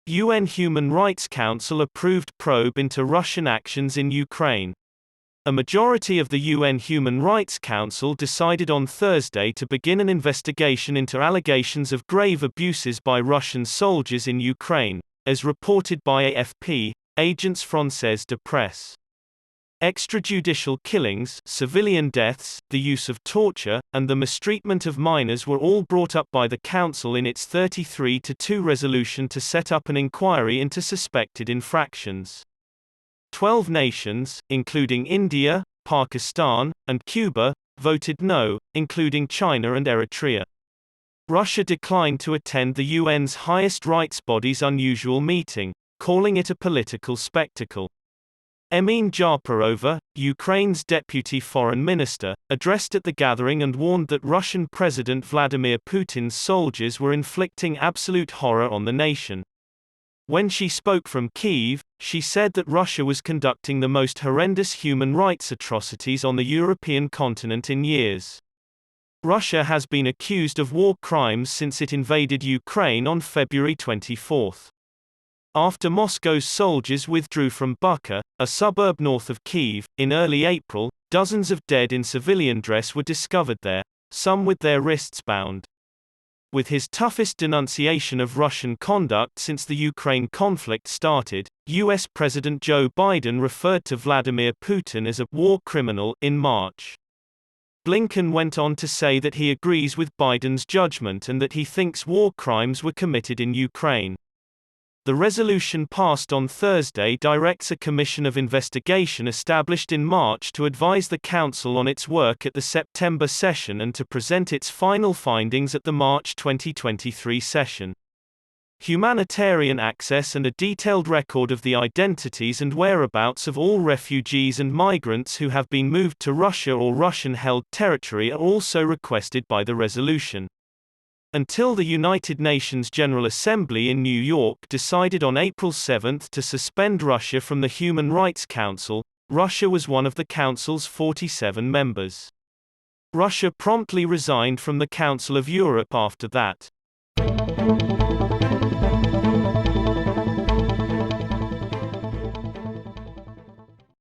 UN Human Rights Council approved probe into Russian actions in Ukraine. A majority of the UN Human Rights Council decided on Thursday to begin an investigation into allegations of grave abuses by Russian soldiers in Ukraine, as reported by AFP, Agence française de presse. Extrajudicial killings, civilian deaths, the use of torture, and the mistreatment of minors were all brought up by the Council in its 33-2 resolution to set up an inquiry into suspected infractions. 12 nations, including India, Pakistan, and Cuba, voted no, including China and Eritrea. Russia declined to attend the UN's highest rights body's unusual meeting, calling it a political spectacle. Emine Dzhaparova, Ukraine's deputy foreign minister, addressed at the gathering and warned that Russian President Vladimir Putin's soldiers were inflicting absolute horror on the nation. When she spoke from Kyiv, she said that Russia was conducting the most horrendous human rights atrocities on the European continent in years. Russia has been accused of war crimes since it invaded Ukraine on February 24. After Moscow's soldiers withdrew from Bucha, a suburb north of Kyiv, in early April, dozens of dead in civilian dress were discovered there, some with their wrists bound. With his toughest denunciation of Russian conduct since the Ukraine conflict started, US President Joe Biden referred to Vladimir Putin as a war criminal in March. Blinken went on to say that he agrees with Biden's judgment and that he thinks war crimes were committed in Ukraine. The resolution passed on Thursday directs a commission of investigation established in March to advise the Council on its work at the September session and to present its final findings at the March 2023 session. Humanitarian access and a detailed record of the identities and whereabouts of all refugees and migrants who have been moved to Russia or Russian-held territory are also requested by the resolution. Until the United Nations General Assembly in New York decided on April 7 to suspend Russia from the Human Rights Council, Russia was one of the Council's 47 members. Russia promptly resigned from the Council of Europe after that.